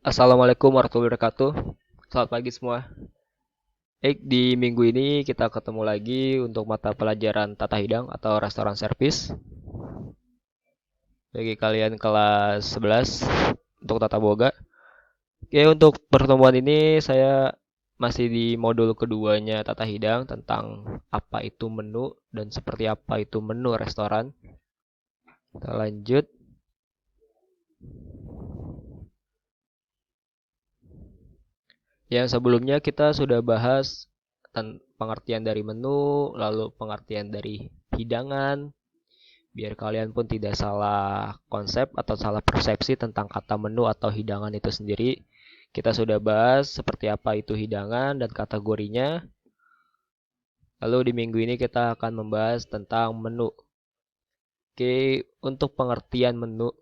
Assalamualaikum warahmatullahi wabarakatuh. Selamat pagi semua. Di minggu ini kita ketemu lagi untuk mata pelajaran tata hidang atau restoran service. Bagi kalian kelas 11 untuk tata boga. Untuk pertemuan ini saya masih di modul keduanya tata hidang tentang apa itu menu dan seperti apa itu menu restoran. Kita lanjut. Yang sebelumnya kita sudah bahas pengertian dari menu, lalu pengertian dari hidangan, biar kalian pun tidak salah konsep atau salah persepsi tentang kata menu atau hidangan itu sendiri. Kita sudah bahas seperti apa itu hidangan dan kategorinya. Lalu di minggu ini kita akan membahas tentang menu. Untuk pengertian menu,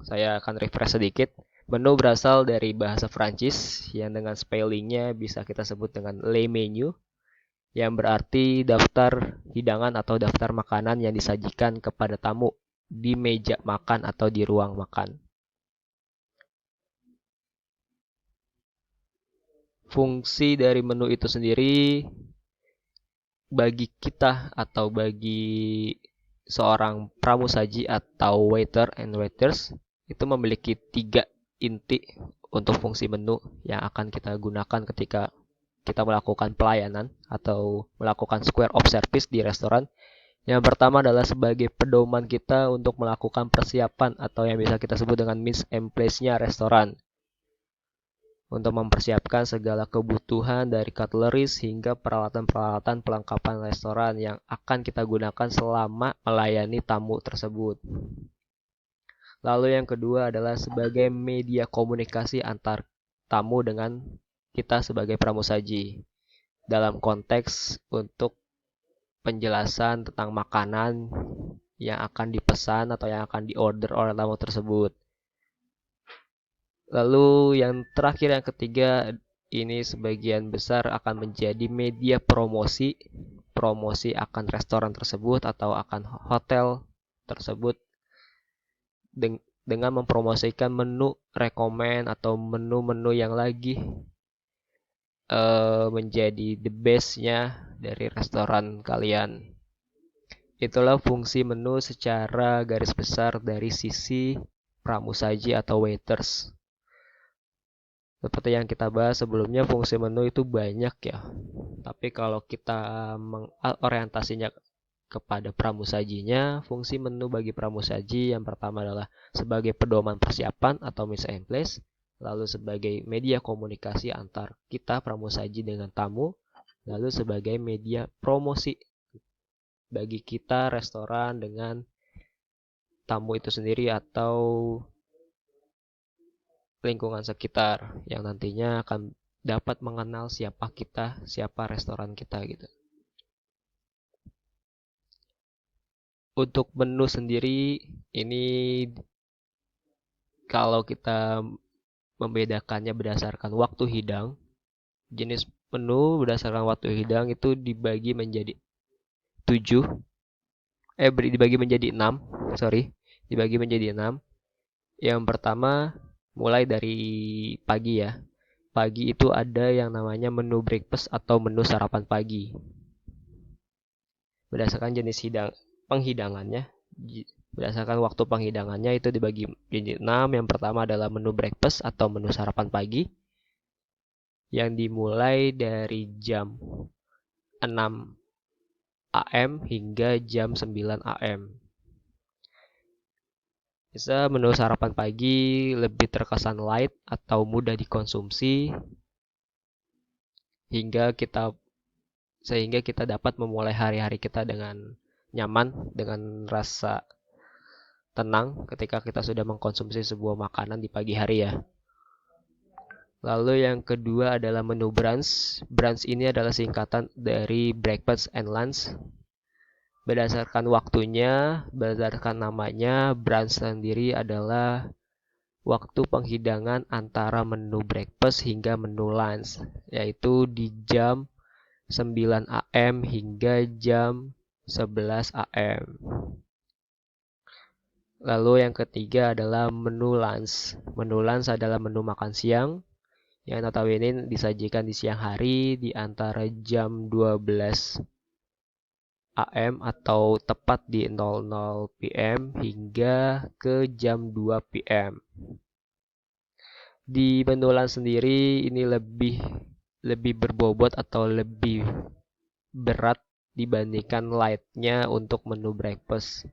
saya akan refresh sedikit. Menu berasal dari bahasa Prancis yang dengan spellingnya bisa kita sebut dengan le menu, yang berarti daftar hidangan atau daftar makanan yang disajikan kepada tamu di meja makan atau di ruang makan. Fungsi dari menu itu sendiri bagi kita atau bagi seorang pramusaji atau waiter and waiters itu memiliki tiga inti untuk fungsi menu yang akan kita gunakan ketika kita melakukan pelayanan atau melakukan square of service di restoran. Yang pertama adalah sebagai pedoman kita untuk melakukan persiapan atau yang bisa kita sebut dengan mise en place-nya restoran. Untuk mempersiapkan segala kebutuhan dari cutleries hingga peralatan-peralatan pelengkapan restoran yang akan kita gunakan selama melayani tamu tersebut. Lalu yang kedua adalah sebagai media komunikasi antar tamu dengan kita sebagai pramusaji. Dalam konteks untuk penjelasan tentang makanan yang akan dipesan atau yang akan diorder oleh tamu tersebut. Lalu yang terakhir yang ketiga ini sebagian besar akan menjadi media promosi akan restoran tersebut atau akan hotel tersebut dengan mempromosikan menu rekomen atau menu-menu yang lagi menjadi the best-nya dari restoran kalian. Itulah fungsi menu secara garis besar dari sisi pramusaji atau waiters. Seperti yang kita bahas sebelumnya, fungsi menu itu banyak ya. Tapi kalau kita mengorientasinya kepada pramusajinya, fungsi menu bagi pramusaji yang pertama adalah sebagai pedoman persiapan atau mise en place, lalu sebagai media komunikasi antar kita pramusaji dengan tamu, lalu sebagai media promosi bagi kita restoran dengan tamu itu sendiri atau lingkungan sekitar yang nantinya akan dapat mengenal siapa kita, siapa restoran kita gitu. Untuk menu sendiri ini kalau kita membedakannya berdasarkan waktu hidang, jenis menu berdasarkan waktu hidang itu dibagi menjadi 7 dibagi menjadi 6, sorry, dibagi menjadi 6. Yang pertama mulai dari pagi ya. Pagi itu ada yang namanya menu breakfast atau menu sarapan pagi. Berdasarkan jenis penghidangannya, berdasarkan waktu penghidangannya itu dibagi menjadi 6. Yang pertama adalah menu breakfast atau menu sarapan pagi yang dimulai dari jam 6 AM hingga jam 9 AM. Bisa menu sarapan pagi lebih terkesan light atau mudah dikonsumsi sehingga kita dapat memulai hari-hari kita dengan nyaman, dengan rasa tenang ketika kita sudah mengkonsumsi sebuah makanan di pagi hari ya. Lalu yang kedua adalah menu brunch. Brunch ini adalah singkatan dari breakfast and lunch. Berdasarkan waktunya, berdasarkan namanya, brunch sendiri adalah waktu penghidangan antara menu breakfast hingga menu lunch, yaitu di jam 9 AM hingga jam 11 AM. Lalu yang ketiga adalah menu lunch. Menu lunch adalah menu makan siang yang notabene disajikan di siang hari di antara jam 12 AM atau tepat di 00 PM hingga ke jam 2 PM. Di menu lunch sendiri ini lebih berbobot atau lebih berat dibandingkan lightnya untuk menu breakfast.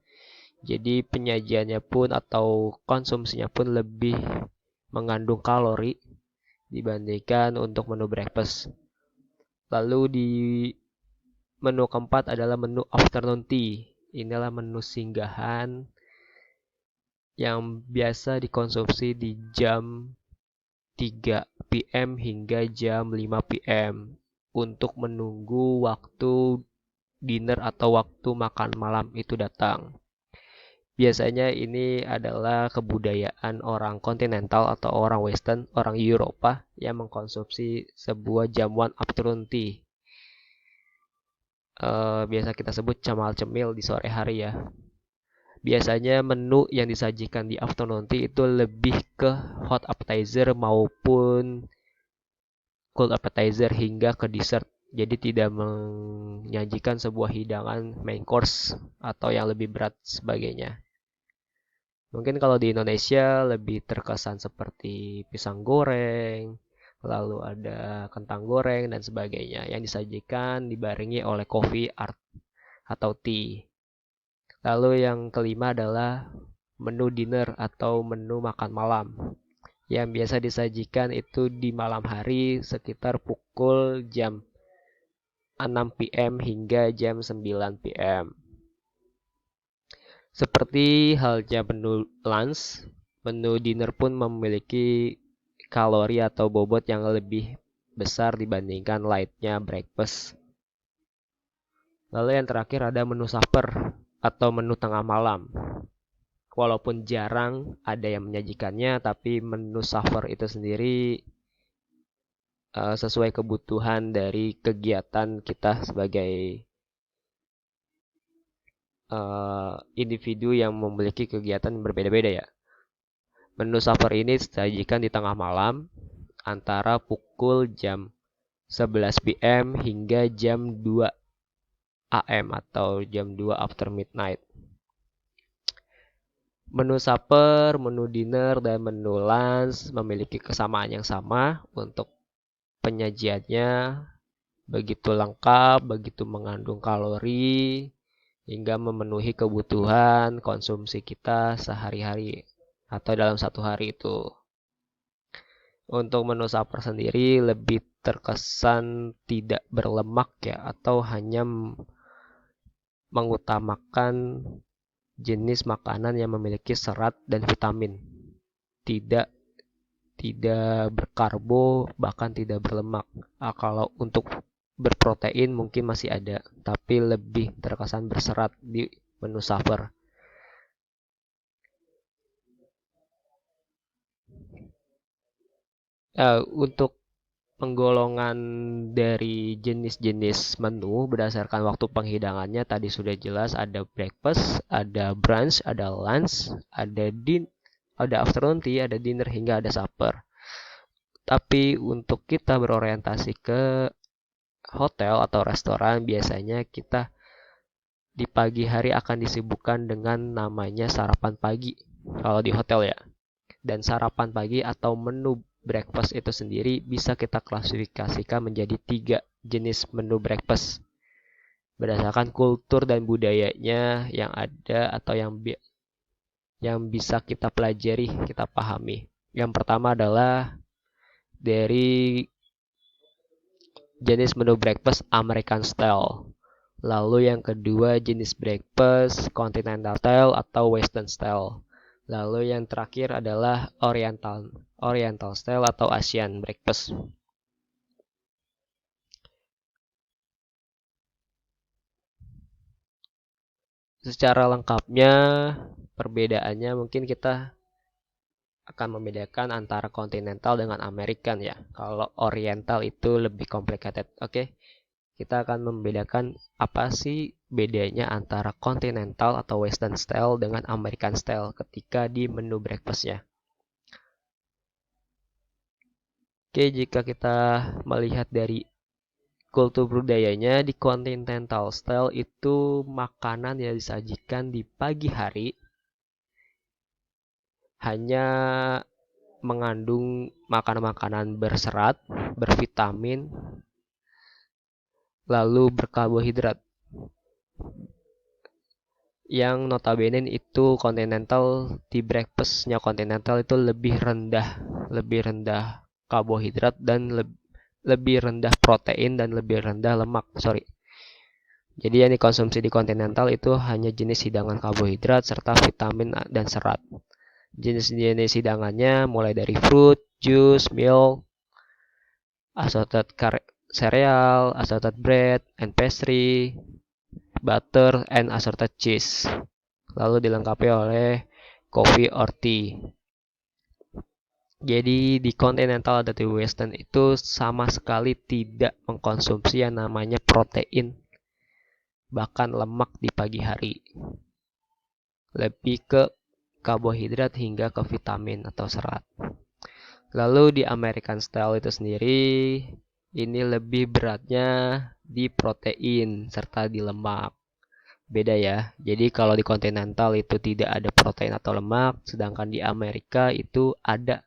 Jadi penyajiannya pun atau konsumsinya pun lebih mengandung kalori dibandingkan untuk menu breakfast. Lalu di menu keempat adalah menu afternoon tea. Inilah menu singgahan yang biasa dikonsumsi di jam 3 PM hingga jam 5 PM untuk menunggu waktu dinner atau waktu makan malam itu datang. Biasanya ini adalah kebudayaan orang kontinental atau orang western, orang Eropa yang mengkonsumsi sebuah jamuan afternoon tea. Biasa kita sebut camal cemil di sore hari ya. Biasanya menu yang disajikan di afternoon tea itu lebih ke hot appetizer maupun cold appetizer hingga ke dessert. Jadi tidak menyajikan sebuah hidangan main course atau yang lebih berat sebagainya. Mungkin kalau di Indonesia lebih terkesan seperti pisang goreng, lalu ada kentang goreng dan sebagainya yang disajikan dibarengi oleh kopi art atau tea. Lalu yang kelima adalah menu dinner atau menu makan malam yang biasa disajikan itu di malam hari sekitar pukul jam 6 PM hingga jam 9 PM. Seperti halnya menu lunch, menu dinner pun memiliki kalori atau bobot yang lebih besar dibandingkan lightnya breakfast. Lalu yang terakhir ada menu supper atau menu tengah malam. Walaupun jarang ada yang menyajikannya, tapi menu supper itu sendiri sesuai kebutuhan dari kegiatan kita sebagai individu yang memiliki kegiatan berbeda-beda ya. Menu supper ini disajikan di tengah malam antara pukul jam 11 PM hingga jam 2 AM atau jam 2 after midnight. Menu supper, menu dinner, dan menu lunch memiliki kesamaan yang sama untuk penyajiannya begitu lengkap, begitu mengandung kalori, hingga memenuhi kebutuhan konsumsi kita sehari-hari atau dalam satu hari itu. Untuk menu supper sendiri lebih terkesan tidak berlemak ya, atau hanya mengutamakan jenis makanan yang memiliki serat dan vitamin. Tidak tidak berkarbo, bahkan tidak berlemak. Kalau untuk berprotein mungkin masih ada, tapi lebih terkesan berserat di menu supper. Untuk penggolongan dari jenis-jenis menu berdasarkan waktu penghidangannya tadi sudah jelas, ada breakfast, ada brunch, ada lunch, ada afternoon tea, ada dinner hingga ada supper. Tapi untuk kita berorientasi ke hotel atau restoran, biasanya kita di pagi hari akan disibukkan dengan namanya sarapan pagi kalau di hotel ya. Dan sarapan pagi atau menu breakfast itu sendiri bisa kita klasifikasikan menjadi 3 jenis menu breakfast berdasarkan kultur dan budayanya yang ada atau yang bisa kita pelajari, kita pahami. Yang pertama adalah dari jenis menu breakfast American style. Lalu yang kedua jenis breakfast continental style atau western style. Lalu yang terakhir adalah oriental style atau Asian breakfast. Secara lengkapnya perbedaannya mungkin kita akan membedakan antara continental dengan American ya. Kalau oriental itu lebih complicated. Oke. Kita akan membedakan apa sih bedanya antara continental atau western style dengan American style ketika di menu breakfastnya. Oke, jika kita melihat dari kultur budayanya, di continental style itu makanan yang disajikan di pagi hari hanya mengandung makanan-makanan berserat, bervitamin, lalu berkarbohidrat. Yang notabene itu continental, di breakfastnya continental itu lebih rendah karbohidrat dan lebih rendah protein dan lebih rendah lemak. Jadi yang dikonsumsi di continental itu hanya jenis hidangan karbohidrat serta vitamin dan serat. Jenis-jenis hidangannya mulai dari fruit, juice, milk, assorted cereal, assorted bread and pastry, butter, and assorted cheese. Lalu dilengkapi oleh coffee or tea. Jadi di continental atau di western itu sama sekali tidak mengkonsumsi yang namanya protein, bahkan lemak di pagi hari. Lebih ke karbohidrat hingga ke vitamin atau serat. Lalu di American style itu sendiri, ini lebih beratnya di protein serta di lemak. Beda ya. Jadi kalau di continental itu tidak ada protein atau lemak, sedangkan di Amerika itu ada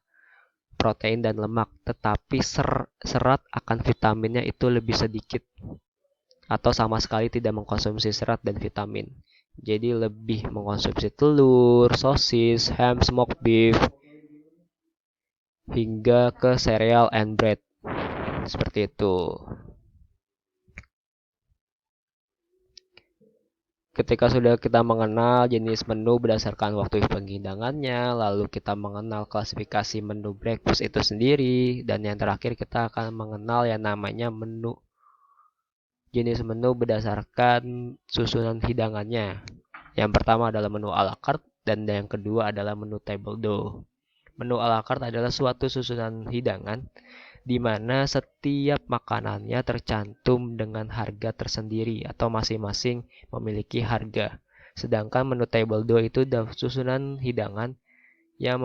protein dan lemak, tetapi serat akan vitaminnya itu lebih sedikit atau sama sekali tidak mengkonsumsi serat dan vitamin. Jadi lebih mengkonsumsi telur, sosis, ham, smoked beef, hingga ke cereal and bread. Seperti itu. Ketika sudah kita mengenal jenis menu berdasarkan waktu penghidangannya, lalu kita mengenal klasifikasi menu breakfast itu sendiri, dan yang terakhir kita akan mengenal yang namanya jenis menu berdasarkan susunan hidangannya. Yang pertama adalah menu a la carte dan yang kedua adalah menu table d'eau. Menu a la carte adalah suatu susunan hidangan di mana setiap makanannya tercantum dengan harga tersendiri atau masing-masing memiliki harga. Sedangkan menu table d'eau itu adalah susunan hidangan yang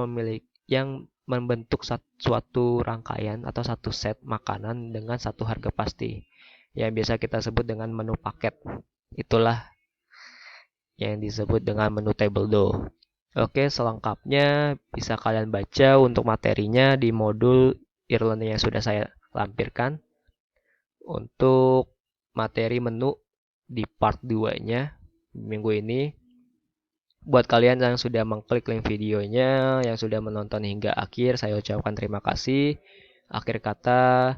membentuk suatu rangkaian atau satu set makanan dengan satu harga pasti, yang biasa kita sebut dengan menu paket. Itulah yang disebut dengan menu table d'eau. Oke, selengkapnya bisa kalian baca untuk materinya di modul e-learning yang sudah saya lampirkan. Untuk materi menu di part 2-nya minggu ini. Buat kalian yang sudah mengklik link videonya, yang sudah menonton hingga akhir, saya ucapkan terima kasih. Akhir kata,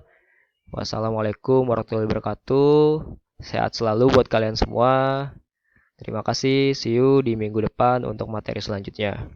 wassalamualaikum warahmatullahi wabarakatuh. Sehat selalu buat kalian semua. Terima kasih, see you di minggu depan untuk materi selanjutnya.